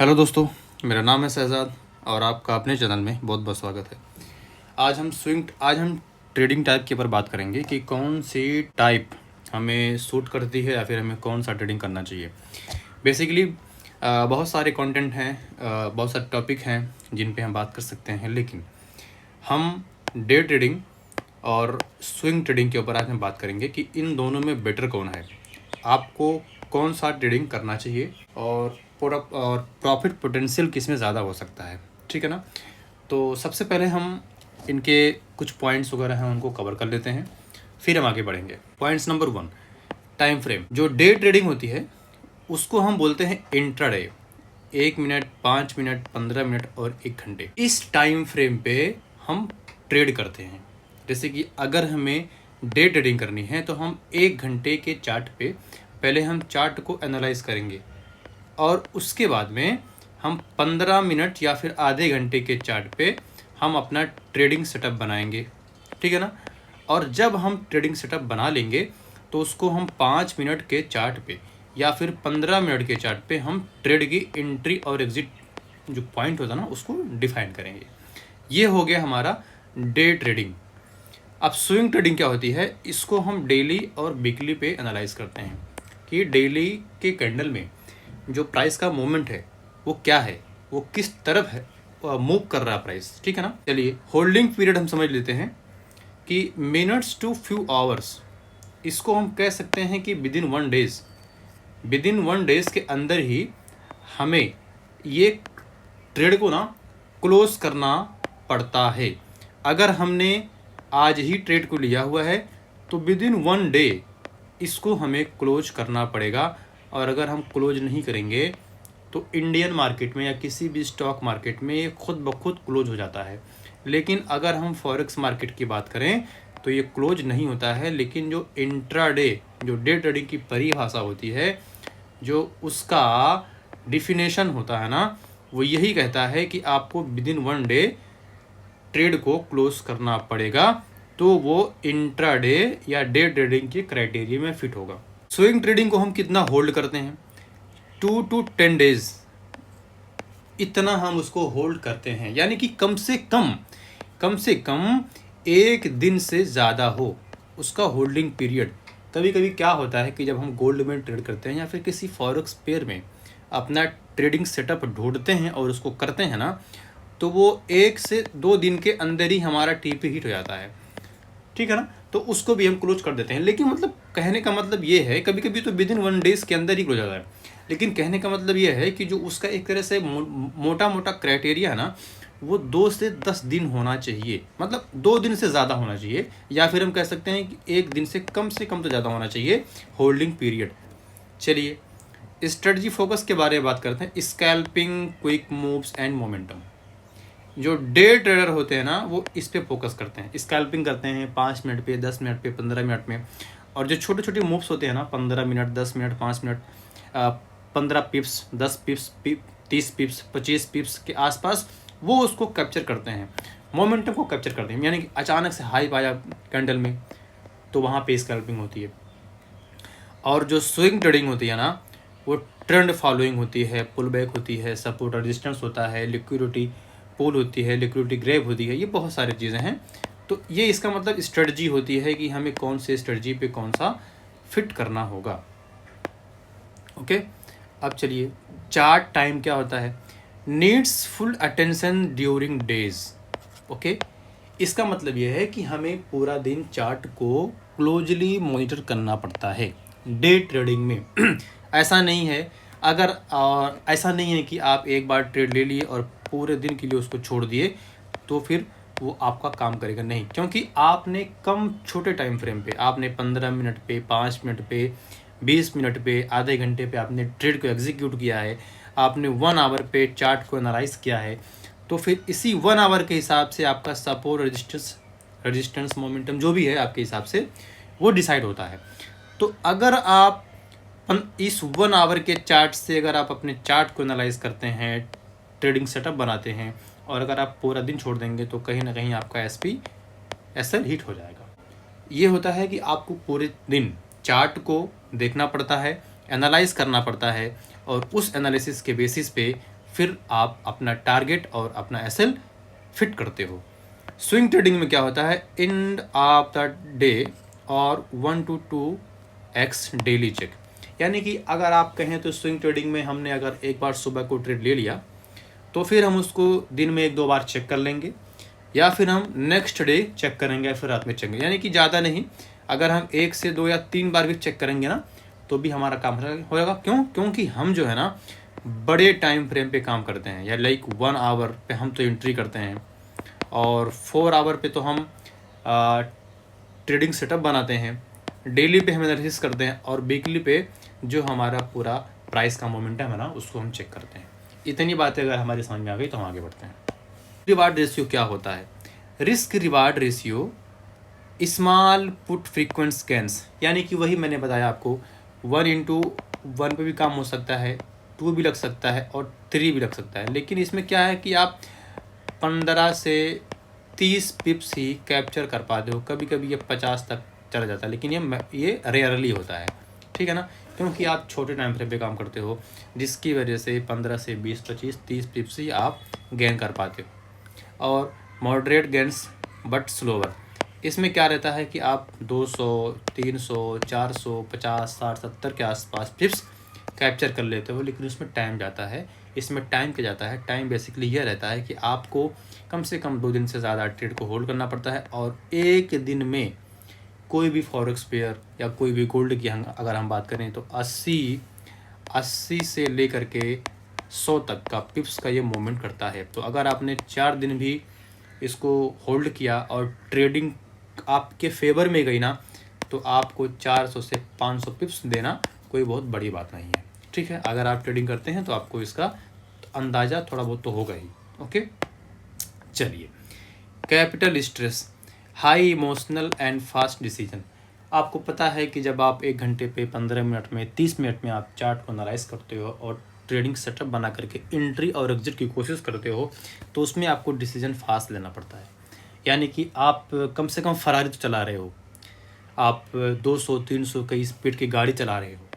Hello दोस्तों, मेरा नाम है शहजाद और आपका अपने चैनल में बहुत बहुत स्वागत है। आज हम ट्रेडिंग टाइप के ऊपर बात करेंगे कि कौन सी टाइप हमें सूट करती है या फिर हमें कौन सा ट्रेडिंग करना चाहिए। बेसिकली बहुत सारे कंटेंट हैं, बहुत सारे टॉपिक हैं जिन पे हम बात कर सकते हैं, लेकिन हम डे ट्रेडिंग और स्विंग ट्रेडिंग के ऊपर आज हम बात करेंगे कि इन दोनों में बेटर कौन है, आपको कौन सा ट्रेडिंग करना चाहिए और प्रॉफिट पोटेंशियल किस में ज़्यादा हो सकता है। ठीक है ना। तो सबसे पहले हम इनके कुछ पॉइंट्स वगैरह हैं उनको कवर कर लेते हैं, फिर हम आगे बढ़ेंगे। Points number 1, time frame. जो डे ट्रेडिंग होती है उसको हम बोलते हैं इंट्राडे। 1 मिनट, 5 मिनट, 15 मिनट और 1 घंटे, इस टाइम फ्रेम पे हम ट्रेड करते हैं। जैसे कि अगर हमें डे ट्रेडिंग करनी है तो हम 1 घंटे के चार्ट पे पहले हम चार्ट को एनालाइज करेंगे और उसके बाद में हम 15 मिनट या फिर आधे घंटे के चार्ट पे हम अपना ट्रेडिंग सेटअप बनाएंगे। ठीक है ना। और जब हम ट्रेडिंग सेटअप बना लेंगे तो उसको हम 5 मिनट के चार्ट पे या फिर 15 मिनट के चार्ट पे हम ट्रेड की एंट्री और एग्जिट जो पॉइंट होता है ना उसको डिफाइन करेंगे। ये हो गया हमारा डे ट्रेडिंग। अब स्विंग ट्रेडिंग क्या होती है, इसको हम डेली और वीकली पे एनालाइज करते हैं कि डेली के कैंडल में जो प्राइस का मूवमेंट है वो क्या है, वो किस तरफ है मूव कर रहा है प्राइस। ठीक है ना। चलिए होल्डिंग पीरियड हम समझ लेते हैं कि मिनट्स टू फ्यू आवर्स, इसको हम कह सकते हैं कि विद इन वन डेज के अंदर ही हमें ये ट्रेड को ना क्लोज करना पड़ता है। अगर हमने आज ही ट्रेड को लिया हुआ है तो विद इन 1 डे इसको हमें क्लोज करना पड़ेगा। और अगर हम क्लोज नहीं करेंगे तो इंडियन मार्केट में या किसी भी स्टॉक मार्केट में ये खुद ब खुद क्लोज हो जाता है। लेकिन अगर हम फॉरेक्स मार्केट की बात करें तो ये क्लोज नहीं होता है। लेकिन जो इंट्राडे, जो डे ट्रेडिंग की परिभाषा होती है, जो उसका डिफिनेशन होता है ना, वो यही कहता है कि आपको विद इन 1 डे ट्रेड को क्लोज करना पड़ेगा, तो वो इंट्राडे या डे ट्रेडिंग के क्राइटेरिया में फिट होगा। स्विंग ट्रेडिंग को हम कितना होल्ड करते हैं, 2 to 10 डेज, इतना हम उसको होल्ड करते हैं। यानी कि कम से कम 1 दिन से ज़्यादा हो उसका होल्डिंग पीरियड। कभी कभी क्या होता है कि जब हम गोल्ड में ट्रेड करते हैं या फिर किसी फॉरेक्स पेयर में अपना ट्रेडिंग सेटअप ढूंढते हैं और उसको करते हैं ना, तो वो 1 से 2 दिन के अंदर ही हमारा टीपी हिट हो जाता है। ठीक है ना। तो उसको भी हम क्लोज कर देते हैं। लेकिन मतलब कहने का मतलब ये है, कभी कभी तो विद इन 1 डेज के अंदर ही क्लोज हो जाता है। लेकिन कहने का मतलब ये है कि जो उसका एक तरह से मोटा मोटा क्राइटेरिया है ना, वो 2 से 10 दिन होना चाहिए। मतलब 2 दिन से ज़्यादा होना चाहिए, या फिर हम कह सकते हैं कि 1 दिन से कम तो ज़्यादा होना चाहिए होल्डिंग पीरियड। चलिए स्ट्रेटजी फोकस के बारे में बात करते हैं। Scalping, quick moves and momentum. जो डे ट्रेडर होते हैं ना वो इस पे फोकस करते हैं, स्कैल्पिंग करते हैं 5 मिनट पे, 10 मिनट पे, 15 मिनट में। और जो छोटे छोटे मूव्स होते हैं ना, 15 मिनट, 10 मिनट, 5 मिनट, 15 पिप्स, 10 पिप्स, 30 पिप्स, 25 पिप्स के आसपास, वो उसको कैप्चर करते हैं, मोमेंटम को कैप्चर करते हैं। यानी कि अचानक से हाई पाया कैंडल में तो वहाँ पे स्कैल्पिंग होती है। और जो स्विंग ट्रेडिंग होती है ना, वो ट्रेंड फॉलोइंग होती है, पुल बैक होती है, सपोर्ट और रेजिस्टेंस होता है, लिक्विडिटी पुल होती है, लिक्विडिटी ग्रैब होती है। ये बहुत सारी चीज़ें हैं। तो ये इसका मतलब स्ट्रेटजी होती है कि हमें कौन से स्ट्रेटजी पे कौन सा फिट करना होगा। ओके। अब चलिए चार्ट टाइम क्या होता है, needs full attention during days. Okay. इसका मतलब ये है कि हमें पूरा दिन चार्ट को क्लोजली मॉनिटर करना पड़ता है डे ट्रेडिंग में। ऐसा नहीं है, अगर ऐसा नहीं है कि आप एक बार ट्रेड ले लिए और पूरे दिन के लिए उसको छोड़ दिए तो फिर वो आपका काम करेगा नहीं। क्योंकि आपने कम छोटे टाइम फ्रेम पे, आपने 15 मिनट पे, 5 मिनट पे, 20 मिनट पे, आधे घंटे पे आपने ट्रेड को एग्जीक्यूट किया है, आपने 1 आवर पे चार्ट को एनालाइज किया है, तो फिर इसी 1 आवर के हिसाब से आपका सपोर्ट, रेजिस्टेंस मोमेंटम जो भी है आपके हिसाब से वो डिसाइड होता है। तो अगर आप इस 1 आवर के चार्ट से अगर आप अपने चार्ट को एनालाइज करते हैं, ट्रेडिंग सेटअप बनाते हैं, और अगर आप पूरा दिन छोड़ देंगे तो कहीं ना कहीं आपका SL हिट हो जाएगा। ये होता है कि आपको पूरे दिन चार्ट को देखना पड़ता है, एनालाइज करना पड़ता है, और उस एनालिसिस के बेसिस पे फिर आप अपना टारगेट और अपना एसएल फिट करते हो। स्विंग ट्रेडिंग में क्या होता है, एंड ऑफ द डे और 1 to 2x डेली चेक। यानी कि अगर आप कहें तो स्विंग ट्रेडिंग में हमने अगर एक बार सुबह को ट्रेड ले लिया तो फिर हम उसको दिन में 1-2 बार चेक कर लेंगे, या फिर हम नेक्स्ट डे चेक करेंगे, या फिर रात में चेक करेंगे। यानी कि ज़्यादा नहीं, अगर हम 1 से 2 या 3 बार भी चेक करेंगे ना तो भी हमारा काम होगा। क्यों? क्योंकि हम जो है ना बड़े टाइम फ्रेम पे काम करते हैं, या लाइक 1 आवर पे हम तो एंट्री करते हैं, और 4 आवर पे तो हम ट्रेडिंग सेटअप बनाते हैं, डेली पे हम एनालिसिस करते हैं, और वीकली पे जो हमारा पूरा प्राइस का मोमेंटम है ना उसको हम चेक करते हैं। इतनी बातें अगर हमारी समझ में आ गई तो हम आगे बढ़ते हैं। रिवार्ड रेशियो क्या होता है? Risk reward ratio small put frequent gains, यानी कि वही मैंने बताया आपको, 1:1 पे भी काम हो सकता है, 2 भी लग सकता है और 3 भी लग सकता है। लेकिन इसमें क्या है कि आप 15 से 30 पिप्स ही कैप्चर कर पाते हो, कभी कभी ये 50 तक चला जाता है, लेकिन ये रेयरली होता है, ठीक है ना, क्योंकि आप छोटे टाइम फ्रेम पे काम करते हो, जिसकी वजह से 15 से 20, 25, 30 पिप्स ही आप गेन कर पाते हो। और मॉडरेट गेन्स बट स्लोवर, इसमें क्या रहता है कि आप 200, 300, 400, 50, 60, 70 के आसपास पिप्स कैप्चर कर लेते हो, लेकिन उसमें टाइम जाता है। इसमें टाइम क्या जाता है? टाइम बेसिकली यह रहता है कि आपको कम से कम 2 दिन से ज़्यादा ट्रेड को होल्ड करना पड़ता है, और एक दिन में कोई भी फॉरेक्स पेयर या कोई भी गोल्ड की अगर हम बात करें तो 80 से लेकर के 100 तक का पिप्स का ये मूवमेंट करता है। तो अगर आपने 4 दिन भी इसको होल्ड किया और ट्रेडिंग आपके फेवर में गई ना, तो आपको 400 से 500 पिप्स देना कोई बहुत बड़ी बात नहीं है, ठीक है। अगर आप ट्रेडिंग करते हैं तो आपको इसका अंदाज़ा थोड़ा बहुत तो होगा ही। ओके, चलिए। Capital stress, high emotional and fast decision. आपको पता है कि जब आप 1 घंटे पे 15 मिनट में 30 मिनट में आप चार्ट को एनालाइज करते हो और ट्रेडिंग सेटअप बना करके एंट्री और एग्जिट की कोशिश करते हो, तो उसमें आपको डिसीजन फास्ट लेना पड़ता है। यानी कि आप कम से कम फरारी तो चला रहे हो, आप 200, 300 की स्पीड की गाड़ी चला रहे हो,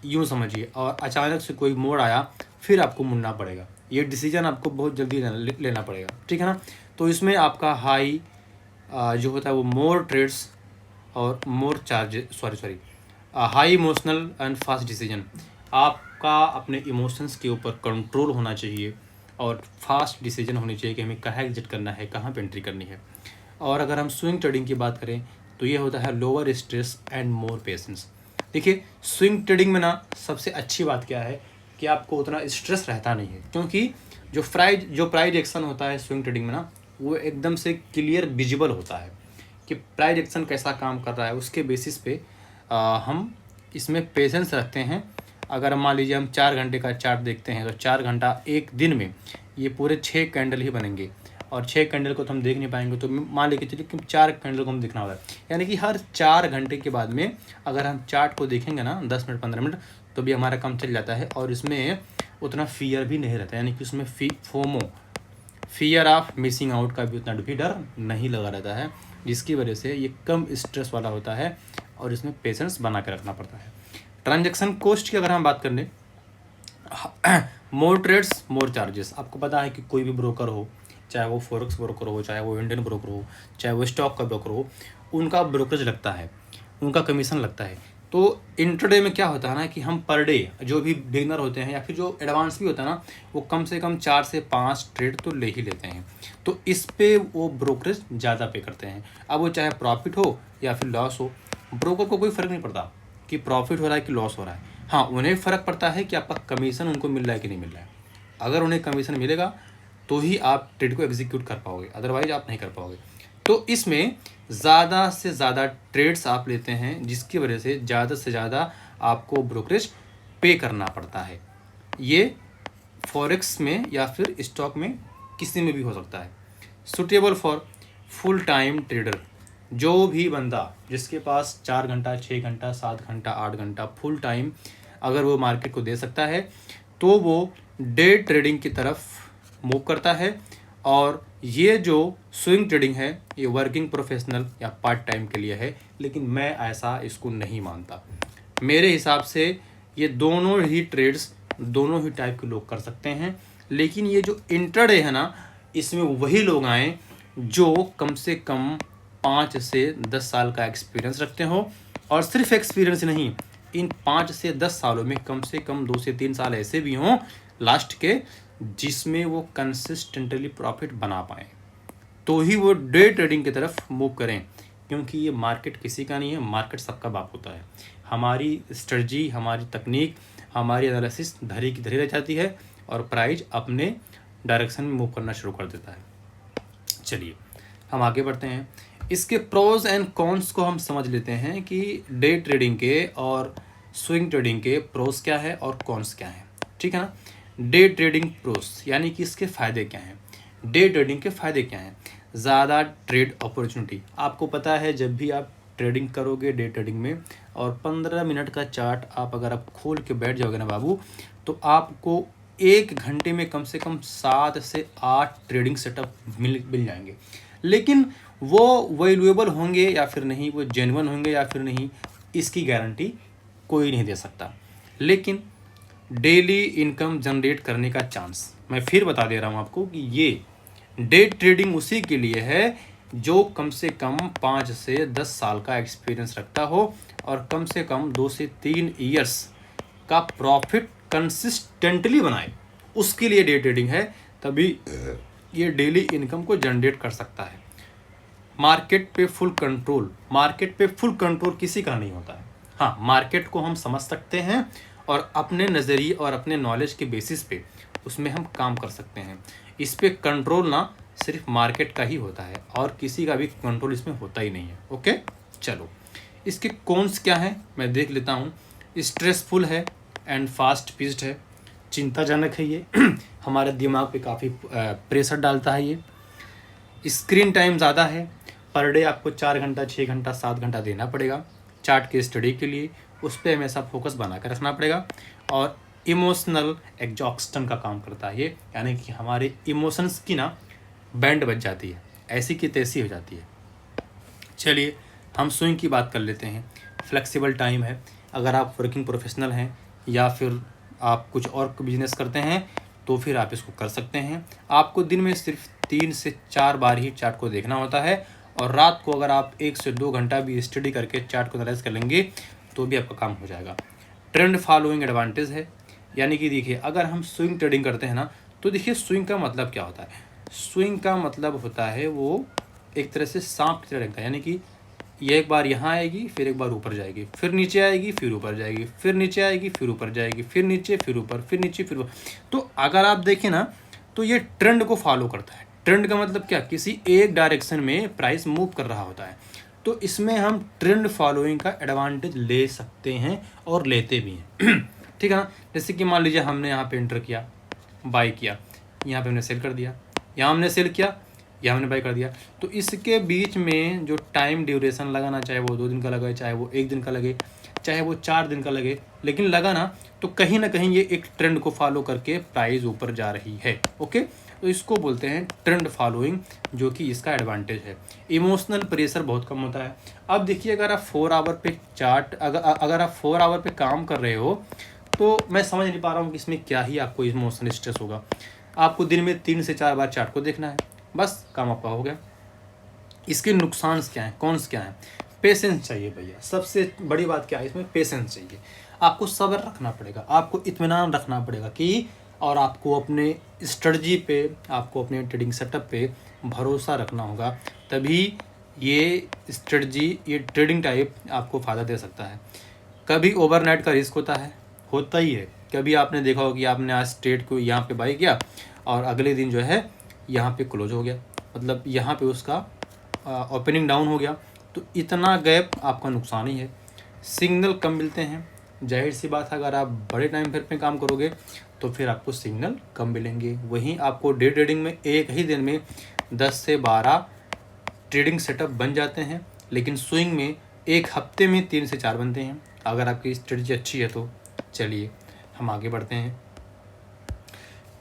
यूँ समझिए, और अचानक से कोई मोड़ आया, फिर आपको मुड़ना पड़ेगा। ये डिसीजन आपको बहुत जल्दी लेना पड़ेगा, ठीक है ना। तो इसमें आपका हाई जो होता है वो मोर ट्रेड्स और more charges, sorry high emotional and fast decision. आपका अपने इमोशंस के ऊपर कंट्रोल होना चाहिए और फास्ट डिसीजन होनी चाहिए कि हमें कहाँ एग्जिट करना है, कहाँ पे एंट्री करनी है। और अगर हम स्विंग ट्रेडिंग की बात करें तो ये होता है lower stress and more patience. देखिए, स्विंग ट्रेडिंग में ना सबसे अच्छी बात क्या है कि आपको उतना स्ट्रेस रहता नहीं है, क्योंकि जो प्राइस एक्शन होता है स्विंग ट्रेडिंग में ना, वो एकदम से क्लियर विजिबल होता है कि प्राइस एक्शन कैसा काम कर रहा है। उसके बेसिस पे हम इसमें पेशेंस रखते हैं। अगर मान लीजिए हम 4 घंटे का चार्ट देखते हैं तो 4 घंटा एक दिन में ये पूरे 6 कैंडल ही बनेंगे, और 6 कैंडल को तो हम देख नहीं पाएंगे। तो मान लीजिए चलिए कि 4 कैंडल को हम देखना होगा, यानी कि हर 4 घंटे के बाद में अगर हम चार्ट को देखेंगे ना 10 मिनट 15 मिनट, तो भी हमारा काम चल जाता है। और इसमें उतना फियर भी नहीं रहता, यानी कि उसमें FOMO, fear of missing out का भी उतना भी डर नहीं लगा रहता है, जिसकी वजह से ये कम स्ट्रेस वाला होता है और इसमें पेशेंस बना के रखना पड़ता है। ट्रांजैक्शन कॉस्ट की अगर हम बात करें, मोर ट्रेड्स मोर चार्जेस। आपको पता है कि कोई भी ब्रोकर हो, चाहे वो फॉरेक्स ब्रोकर हो, चाहे वो इंडियन ब्रोकर हो, चाहे वो स्टॉक का ब्रोकर हो, उनका ब्रोकरेज लगता है, उनका कमीशन लगता है। तो इंट्राडे में क्या होता है ना कि हम पर डे जो भी बिगनर होते हैं या फिर जो एडवांस भी होता है ना, वो कम से कम 4 से 5 ट्रेड तो ले ही लेते हैं। तो इस पे वो ब्रोकरेज ज़्यादा पे करते हैं। अब वो चाहे प्रॉफिट हो या फिर लॉस हो, ब्रोकर को कोई फ़र्क नहीं पड़ता कि प्रॉफिट हो रहा है कि लॉस हो रहा है। हाँ, उन्हें फ़र्क पड़ता है कि आपका कमीशन उनको मिल रहा है कि नहीं मिल रहा है। अगर उन्हें कमीशन मिलेगा तो ही आप ट्रेड को एग्जीक्यूट कर पाओगे, अदरवाइज आप नहीं कर पाओगे। तो इसमें ज़्यादा से ज़्यादा ट्रेड्स आप लेते हैं, जिसकी वजह से ज़्यादा से ज़्यादा आपको ब्रोकरेज पे करना पड़ता है। ये फॉरेक्स में या फिर स्टॉक में किसी में भी हो सकता है। Suitable for full time trader, जो भी बंदा जिसके पास 4 घंटा, 6 घंटा, 7 घंटा, 8 घंटा फुल टाइम अगर वो मार्केट को दे सकता है, तो वो डे ट्रेडिंग की तरफ मूव करता है। और ये जो स्विंग ट्रेडिंग है ये वर्किंग प्रोफेशनल या पार्ट टाइम के लिए है, लेकिन मैं ऐसा इसको नहीं मानता। मेरे हिसाब से ये दोनों ही ट्रेड्स दोनों ही टाइप के लोग कर सकते हैं। लेकिन ये जो इंट्राडे है ना, इसमें वही लोग आए जो कम से कम 5 से 10 साल का एक्सपीरियंस रखते हो, और सिर्फ एक्सपीरियंस नहीं, इन 5 से 10 सालों में कम से कम 2 से 3 साल ऐसे भी हों लास्ट के जिसमें वो कंसिस्टेंटली प्रॉफिट बना पाएँ, तो ही वो डे ट्रेडिंग की तरफ मूव करें। क्योंकि ये मार्केट किसी का नहीं है, मार्केट सबका बाप होता है। हमारी स्ट्रेटजी, हमारी तकनीक, हमारी एनालिसिस धरी की धरी रह जाती है और प्राइस अपने डायरेक्शन में मूव करना शुरू कर देता है। चलिए हम आगे बढ़ते हैं। इसके प्रोज एंड कॉन्स को हम समझ लेते हैं कि डे ट्रेडिंग के और स्विंग ट्रेडिंग के प्रोज क्या है और कॉन्स क्या है, ठीक है ना। डे ट्रेडिंग प्रोज यानी कि इसके फ़ायदे क्या हैं। डे ट्रेडिंग के फ़ायदे क्या हैं? ज़्यादा ट्रेड अपॉर्चुनिटी। आपको पता है जब भी आप ट्रेडिंग करोगे डे ट्रेडिंग में और 15 मिनट का चार्ट आप अगर आप खोल के बैठ जाओगे ना बाबू, तो आपको 1 घंटे में कम से कम 7 से 8 ट्रेडिंग सेटअप मिल जाएंगे। लेकिन वो वैल्यूएबल होंगे या फिर नहीं, वो जेन्युइन होंगे या फिर नहीं, इसकी गारंटी कोई नहीं दे सकता। लेकिन डेली इनकम जनरेट करने का चांस, मैं फिर बता दे रहा हूँ आपको कि ये डे ट्रेडिंग उसी के लिए है जो कम से कम 5 से 10 साल का एक्सपीरियंस रखता हो और कम से कम 2 से 3 ईयर्स का प्रॉफिट कंसिस्टेंटली बनाए, उसके लिए डे ट्रेडिंग है। तभी ये डेली इनकम को जनरेट कर सकता है। मार्केट पे फुल कंट्रोल, मार्केट पे फुल कंट्रोल किसी का नहीं होता है। हाँ, मार्केट को हम समझ सकते हैं और अपने नज़रिए और अपने नॉलेज के बेसिस पे उसमें हम काम कर सकते हैं। इस पे कंट्रोल ना सिर्फ मार्केट का ही होता है और किसी का भी कंट्रोल इसमें होता ही नहीं है। ओके, चलो इसके कॉन्स क्या हैं मैं देख लेता हूँ। स्ट्रेसफुल है एंड फास्ट पिच्ड है, चिंताजनक है ये हमारे दिमाग पे काफ़ी प्रेशर डालता है ये। स्क्रीन टाइम ज़्यादा है, पर डे आपको 4 घंटा 6 घंटा 7 घंटा देना पड़ेगा चार्ट के स्टडी के लिए, उस पर हमेशा फोकस बना कर रखना पड़ेगा। और इमोशनल एग्जॉस्टन का काम करता है ये, यानी कि हमारे इमोशंस की ना बैंड बज जाती है, ऐसी की तैसी हो जाती है। चलिए हम स्विंग की बात कर लेते हैं। फ्लेक्सिबल टाइम है, अगर आप वर्किंग प्रोफेशनल हैं या फिर आप कुछ और बिजनेस करते हैं तो फिर आप इसको कर सकते हैं। आपको दिन में सिर्फ 3 से 4 बार ही चार्ट को देखना होता है और रात को अगर आप 1 से 2 घंटा भी स्टडी करके चार्ट को एनालाइज कर लेंगे तो भी आपका काम हो जाएगा। ट्रेंड फॉलोइंग एडवांटेज है, यानी कि देखिए अगर हम स्विंग ट्रेडिंग करते हैं ना, तो देखिए स्विंग का मतलब क्या होता है। स्विंग का मतलब होता है वो एक तरह से सांप की तरह, यानी कि ये एक बार यहाँ आएगी, फिर एक बार ऊपर जाएगी, फिर नीचे आएगी, फिर ऊपर जाएगी, फिर नीचे आएगी, फिर ऊपर जाएगी, फिर नीचे, फिर ऊपर, फिर नीचे, फिर ऊपर। तो अगर आप देखें ना तो ये ट्रेंड को फॉलो करता है। ट्रेंड का मतलब क्या, किसी एक डायरेक्शन में प्राइस मूव कर रहा होता है। तो इसमें हम ट्रेंड फॉलोइंग का एडवांटेज ले सकते हैं और लेते भी हैं ठीक है ना। जैसे कि मान लीजिए हमने यहाँ पे एंटर किया, बाई किया, यहाँ पे हमने सेल कर दिया, यहाँ हमने सेल किया, यहाँ हमने बाई कर दिया। तो इसके बीच में जो टाइम ड्यूरेशन लगाना, चाहे वो 2 दिन का लगे, चाहे वो 1 दिन का लगे, चाहे वो 4 दिन का लगे, लेकिन लगा ना तो कहीं ना कहीं ये एक ट्रेंड को फॉलो करके प्राइस ऊपर जा रही है। ओके, तो इसको बोलते हैं ट्रेंड फॉलोइंग, जो कि इसका एडवांटेज है। इमोशनल प्रेशर बहुत कम होता है। अब देखिए अगर आप 4 आवर पे चार्ट, अगर आप 4 आवर पे काम कर रहे हो तो मैं समझ नहीं पा रहा हूँ कि इसमें क्या ही आपको इमोशनल स्ट्रेस होगा। आपको दिन में 3 से 4 बार चार्ट को देखना है, बस काम आपका हो गया। इसके नुकसान क्या हैं, कौन्स क्या हैं? पेशेंस चाहिए भैया, सबसे बड़ी बात क्या है इसमें, पेशेंस चाहिए। आपको सब्र रखना पड़ेगा, आपको इत्मीनान रखना पड़ेगा कि, और आपको अपने स्ट्रेटजी पे, आपको अपने ट्रेडिंग सेटअप पे भरोसा रखना होगा, तभी ये स्ट्रेटजी, ये ट्रेडिंग टाइप आपको फ़ायदा दे सकता है। कभी ओवरनाइट का रिस्क होता ही है। कभी आपने देखा हो कि आपने आज ट्रेड को यहाँ पे बाई किया और अगले दिन जो है यहाँ पे क्लोज हो गया, मतलब यहाँ पे उसका ओपनिंग डाउन हो गया, तो इतना गैप आपका नुकसान ही है। सिग्नल कम मिलते हैं, जाहिर सी बात है अगर आप बड़े टाइम फ्रेम पे काम करोगे तो फिर आपको सिग्नल कम मिलेंगे। वहीं आपको डे ट्रेडिंग में एक ही दिन में 10 से 12 ट्रेडिंग सेटअप बन जाते हैं, लेकिन स्विंग में एक हफ्ते में 3 से 4 बनते हैं, अगर आपकी स्ट्रेटजी अच्छी है तो। चलिए हम आगे बढ़ते हैं।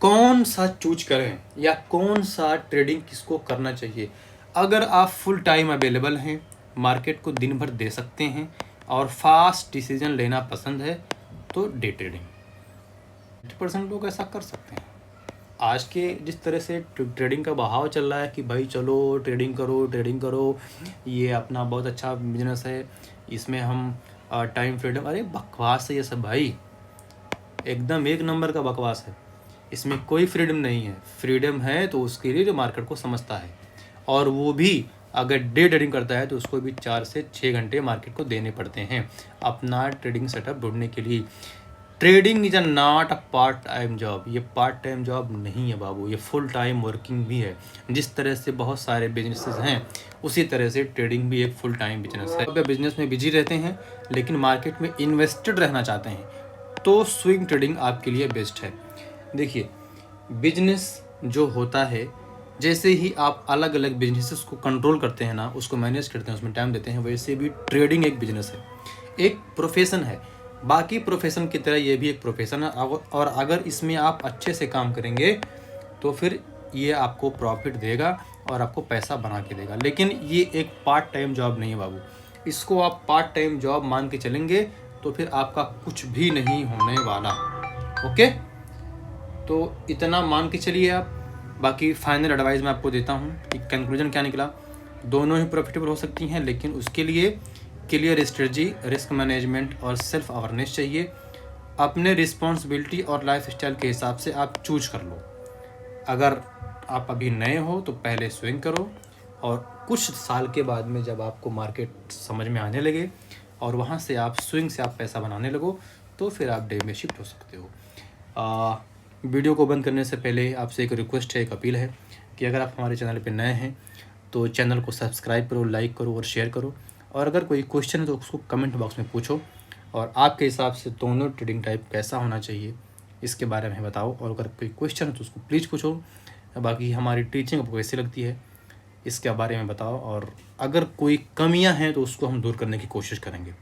कौन सा चूज करें या कौन सा ट्रेडिंग किसको करना चाहिए? अगर आप फुल टाइम अवेलेबल हैं, मार्केट को दिन भर दे सकते हैं और फास्ट डिसीजन लेना पसंद है तो डे ट्रेडिंग। 80% लोग ऐसा कर सकते हैं, आज के जिस तरह से ट्रेडिंग का बहाव चल रहा है कि भाई चलो ट्रेडिंग करो, ये अपना बहुत अच्छा बिजनेस है, इसमें हम टाइम फ्रीडम, अरे बकवास है ये सब भाई, एकदम एक नंबर का बकवास है। इसमें कोई फ्रीडम नहीं है। फ्रीडम है तो उसके लिए जो मार्केट को समझता है, और वो भी अगर डे ट्रेडिंग करता है तो उसको भी 4 से 6 घंटे मार्केट को देने पड़ते हैं अपना ट्रेडिंग सेटअप ढूंढने के लिए। Trading is not a part time job. ये पार्ट टाइम जॉब नहीं है बाबू, ये फुल टाइम वर्किंग भी है। जिस तरह से बहुत सारे बिजनेसेस हैं उसी तरह से ट्रेडिंग भी एक फुल टाइम बिजनेस है। अब बिजनेस में बिजी रहते हैं लेकिन मार्केट में इन्वेस्टेड रहना चाहते हैं तो स्विंग ट्रेडिंग आपके लिए बेस्ट है। देखिए, बिजनेस जो होता है, जैसे ही आप अलग अलग बिजनेसेस को कंट्रोल करते हैं ना, उसको मैनेज करते हैं, उसमें टाइम देते हैं, वैसे भी ट्रेडिंग एक बिजनेस है, एक प्रोफेशन है। बाकी प्रोफेशन की तरह ये भी एक प्रोफेशन है, और अगर इसमें आप अच्छे से काम करेंगे तो फिर ये आपको प्रॉफिट देगा और आपको पैसा बना के देगा। लेकिन ये एक पार्ट टाइम जॉब नहीं है बाबू। इसको आप पार्ट टाइम जॉब मान के चलेंगे तो फिर आपका कुछ भी नहीं होने वाला। ओके, तो इतना मान के चलिए आप। बाकी फाइनल एडवाइस मैं आपको देता हूँ कि कंक्लूजन क्या निकला, दोनों ही प्रॉफिटेबल हो सकती हैं, लेकिन उसके लिए क्लियर स्ट्रेटजी, रिस्क मैनेजमेंट और सेल्फ अवेयरनेस चाहिए। अपने रिस्पॉन्सिबिलिटी और लाइफ स्टाइल के हिसाब से आप चूज कर लो। अगर आप अभी नए हो तो पहले स्विंग करो, और कुछ साल के बाद में जब आपको मार्केट समझ में आने लगे और वहाँ से आप स्विंग से आप पैसा बनाने लगो तो फिर आप डे में शिफ्ट हो सकते हो। वीडियो को बंद करने से पहले आपसे एक रिक्वेस्ट है, एक अपील है कि अगर आप हमारे चैनल पर नए हैं तो चैनल को सब्सक्राइब करो, लाइक करो और शेयर करो। और अगर कोई क्वेश्चन है तो उसको कमेंट बॉक्स में पूछो, और आपके हिसाब से दोनों ट्रेडिंग टाइप कैसा होना चाहिए इसके बारे में बताओ। और अगर कोई क्वेश्चन है तो उसको प्लीज़ पूछो। बाकी हमारी टीचिंग आपको कैसी लगती है इसके बारे में बताओ, और अगर कोई कमियां हैं तो उसको हम दूर करने की कोशिश करेंगे।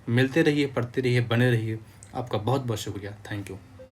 मिलते रहिए, पढ़ते रहिए, बने रहिए। आपका बहुत बहुत शुक्रिया। Thank you.